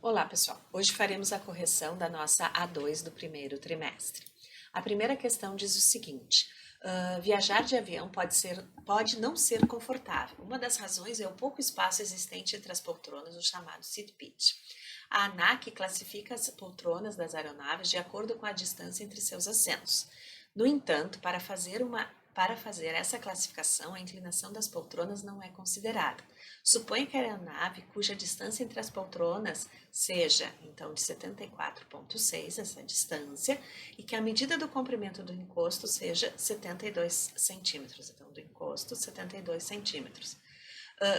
Olá, pessoal! Hoje faremos a correção da nossa A2 do primeiro trimestre. A primeira questão diz o seguinte: viajar de avião pode não ser confortável. Uma das razões é o pouco espaço existente entre as poltronas, o chamado seat pitch. A ANAC classifica as poltronas das aeronaves de acordo com a distância entre seus assentos. No entanto, para fazer essa classificação, a inclinação das poltronas não é considerada. Suponha que a aeronave cuja distância entre as poltronas seja, então, de 74,6, essa distância, e que a medida do comprimento do encosto seja 72 centímetros. Então, do encosto, 72 centímetros.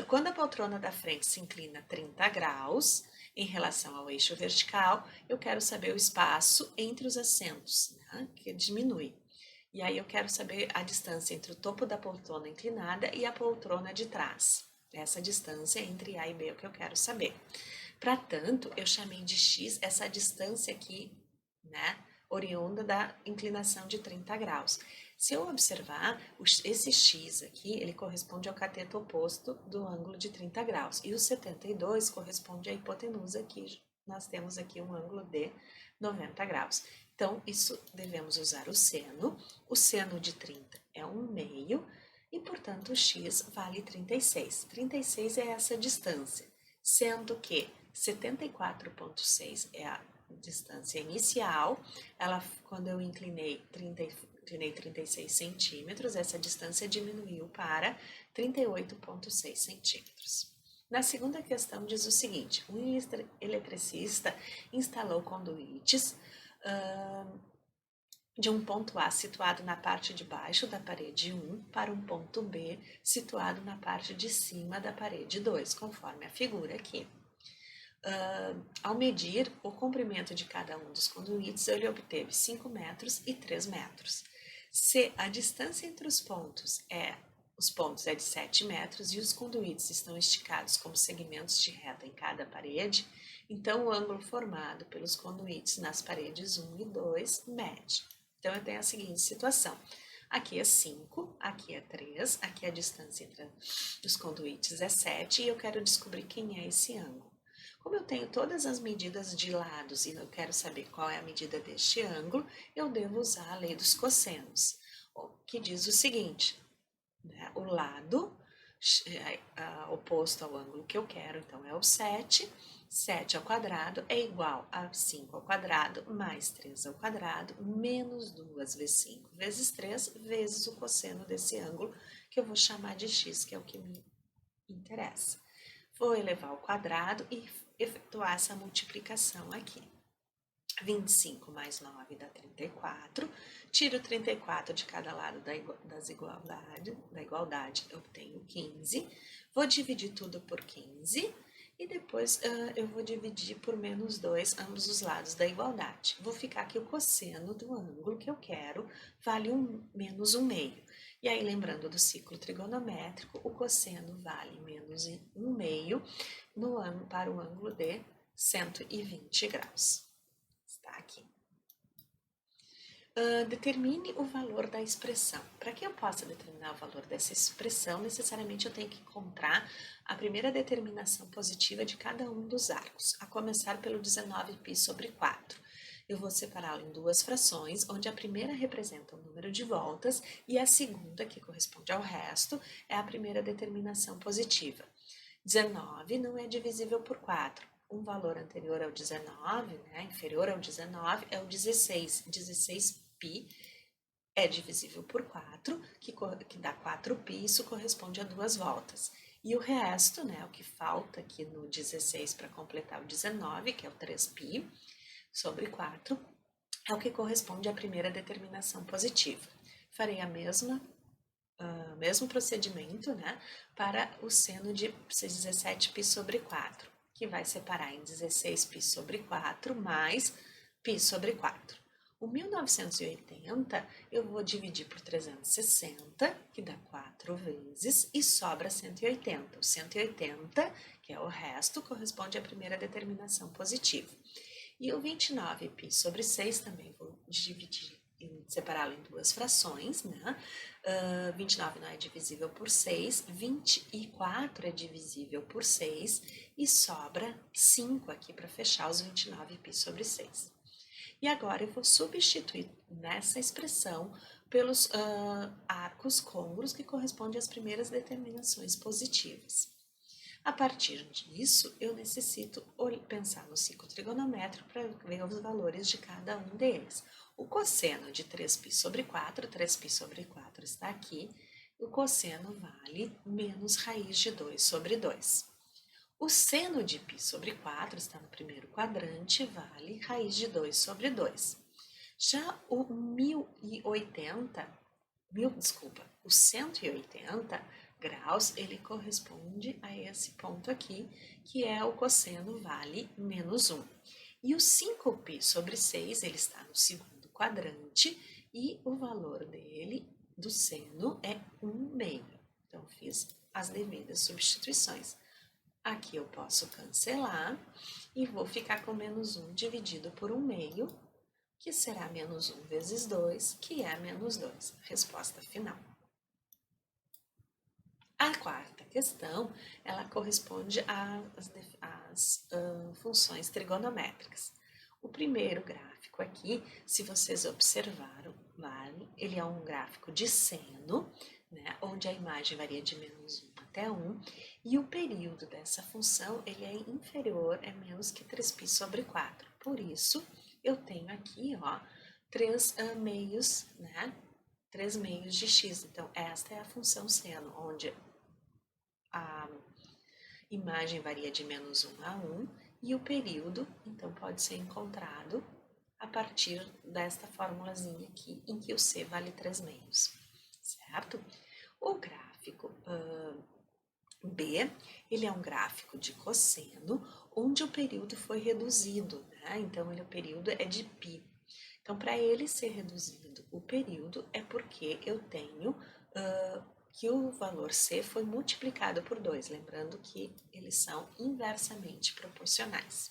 Quando a poltrona da frente se inclina 30 graus em relação ao eixo vertical, eu quero saber o espaço entre os assentos, né, que diminui. E aí eu quero saber a distância entre o topo da poltrona inclinada e a poltrona de trás. Essa distância entre A e B é o que eu quero saber. Para tanto, eu chamei de x essa distância aqui, né, oriunda da inclinação de 30 graus. Se eu observar, esse x aqui, ele corresponde ao cateto oposto do ângulo de 30 graus. E o 72 corresponde à hipotenusa aqui. Nós temos aqui um ângulo de 90 graus. Então, isso devemos usar o seno. O seno de 30 é 1/2 e, portanto, o x vale 36. 36 é essa distância, sendo que 74,6 é a distância inicial. Quando eu inclinei 36 centímetros, essa distância diminuiu para 38,6 centímetros. Na segunda questão diz o seguinte: um eletricista instalou conduítes de um ponto A situado na parte de baixo da parede 1 para um ponto B situado na parte de cima da parede 2, conforme a figura aqui. Ao medir o comprimento de cada um dos conduítes, ele obteve 5 metros e 3 metros. Se a distância entre os pontos é de 7 metros e os conduítes estão esticados como segmentos de reta em cada parede, então o ângulo formado pelos conduítes nas paredes 1 e 2 mede. Então eu tenho a seguinte situação: aqui é 5, aqui é 3, aqui a distância entre os conduítes é 7 e eu quero descobrir quem é esse ângulo. Como eu tenho todas as medidas de lados e eu quero saber qual é a medida deste ângulo, eu devo usar a lei dos cossenos, que diz o seguinte, né? O lado oposto ao ângulo que eu quero, então é o 7. 7 ao quadrado é igual a 5 ao quadrado mais 3 ao quadrado menos 2 vezes 5 vezes 3 vezes o cosseno desse ângulo, que eu vou chamar de x, que é o que me interessa. Vou elevar ao quadrado e efetuar essa multiplicação aqui. 25 mais 9 dá 34. Tiro 34 de cada lado da igualdade, eu tenho 15. Vou dividir tudo por 15 e depois eu vou dividir por menos 2 ambos os lados da igualdade. Vou ficar aqui o cosseno do ângulo que eu quero vale menos 1/2. E aí, lembrando do ciclo trigonométrico, o cosseno vale menos 1/2 para o ângulo de 120 graus. Está aqui. Determine o valor da expressão. Para que eu possa determinar o valor dessa expressão, necessariamente eu tenho que encontrar a primeira determinação positiva de cada um dos arcos, a começar pelo 19π/4. Eu vou separá-lo em duas frações, onde a primeira representa o número de voltas e a segunda, que corresponde ao resto, é a primeira determinação positiva. 19 não é divisível por 4. Um valor anterior ao 19, né, inferior ao 19, é o 16. 16π é divisível por 4, que dá 4π, isso corresponde a 2 voltas. E o resto, né, o que falta aqui no 16 para completar o 19, que é o 3π sobre 4, é o que corresponde à primeira determinação positiva. Farei mesmo procedimento, né, para o seno de 17π/4, que vai separar em 16π/4 mais π/4. O 1980 eu vou dividir por 360, que dá 4 vezes, e sobra 180. O 180, que é o resto, corresponde à primeira determinação positiva. E o 29π/6 também vou dividir separá-lo em duas frações, né? 29 não é divisível por 6, 24 é divisível por 6 e sobra 5 aqui para fechar os 29π sobre 6. E agora eu vou substituir nessa expressão pelos arcos côngruos que correspondem às primeiras determinações positivas. A partir disso, eu necessito pensar no ciclo trigonométrico para ver os valores de cada um deles. O cosseno de 3π sobre 4, 3π sobre 4 está aqui, o cosseno vale menos raiz de 2 sobre 2. O seno de π sobre 4 está no primeiro quadrante, vale raiz de 2 sobre 2. Já o 180 graus, ele corresponde a esse ponto aqui, que é o cosseno vale menos 1. E o 5π sobre 6, ele está no segundo quadrante, e o valor dele, do seno, é 1/2. Então, fiz as devidas substituições. Aqui eu posso cancelar e vou ficar com menos 1 dividido por 1/2, que será menos 1 vezes 2, que é menos 2. Resposta final. A quarta questão, ela corresponde às funções trigonométricas. O primeiro gráfico aqui, se vocês observaram, ele é um gráfico de seno, né, onde a imagem varia de menos 1 até 1, e o período dessa função ele é inferior, é menos que 3π sobre 4. Por isso, eu tenho aqui 3 meios, né, 3 meios de x. Então, esta é a função seno, onde a imagem varia de menos 1 a 1 e o período, então, pode ser encontrado a partir desta formulazinha aqui, em que o c vale 3 meios, certo? O gráfico B, ele é um gráfico de cosseno, onde o período foi reduzido, né? Então, o período é de π. Então, para ele ser reduzido o período, é porque eu tenho que o valor C foi multiplicado por 2, lembrando que eles são inversamente proporcionais.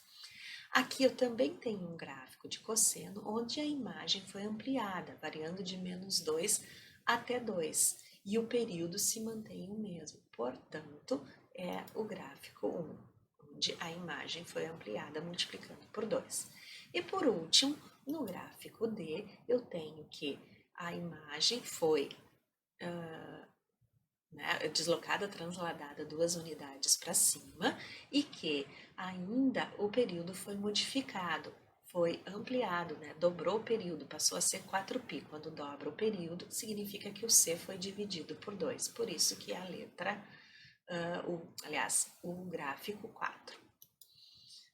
Aqui eu também tenho um gráfico de cosseno, onde a imagem foi ampliada, variando de menos 2 até 2, e o período se mantém o mesmo. Portanto, é o gráfico 1, onde a imagem foi ampliada multiplicando por 2. E por último, no gráfico D, eu tenho que a imagem foi deslocada, transladada 2 unidades para cima e que ainda o período foi modificado, foi ampliado, né? Dobrou o período, passou a ser 4π. Quando dobra o período, significa que o C foi dividido por 2. Por isso que a letra, o gráfico 4.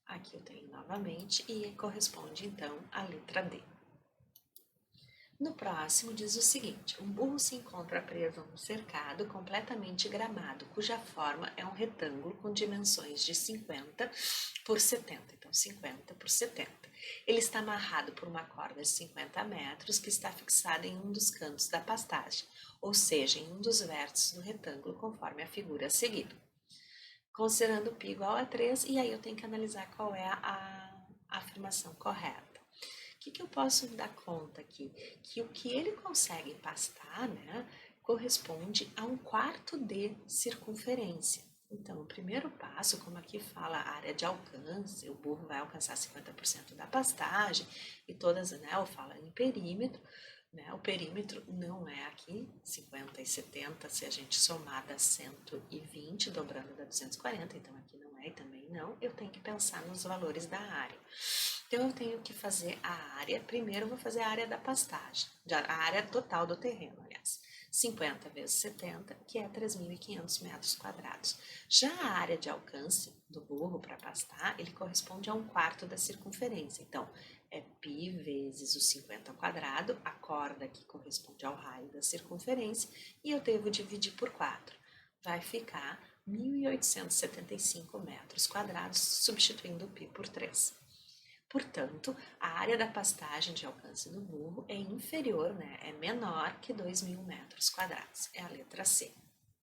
Aqui eu tenho novamente e corresponde então à letra D. No próximo diz o seguinte: um burro se encontra preso a um cercado completamente gramado, cuja forma é um retângulo com dimensões de 50 por 70, então 50 por 70. Ele está amarrado por uma corda de 50 metros que está fixada em um dos cantos da pastagem, ou seja, em um dos vértices do retângulo, conforme a figura a seguir. Considerando π igual a 3, e aí eu tenho que analisar qual é a afirmação correta. O que eu posso dar conta aqui? Que o que ele consegue pastar, né, corresponde a 1/4 de circunferência. Então, o primeiro passo, como aqui fala a área de alcance, o burro vai alcançar 50% da pastagem, e todas, né, eu falo em perímetro, né, o perímetro não é aqui 50 e 70, se a gente somar dá 120, dobrando dá 240, então aqui não é e também não, eu tenho que pensar nos valores da área. Então, eu tenho que fazer a área, primeiro eu vou fazer a área da pastagem, a área total do terreno, aliás. 50 vezes 70, que é 3.500 metros quadrados. Já a área de alcance do burro para pastar, ele corresponde a 1/4 da circunferência. Então, é π vezes o 50 ao quadrado, a corda que corresponde ao raio da circunferência, e eu devo dividir por 4. Vai ficar 1.875 metros quadrados, substituindo o π por 3. Portanto, a área da pastagem de alcance do burro é inferior, né, é menor que 2.000 metros quadrados. É a letra C.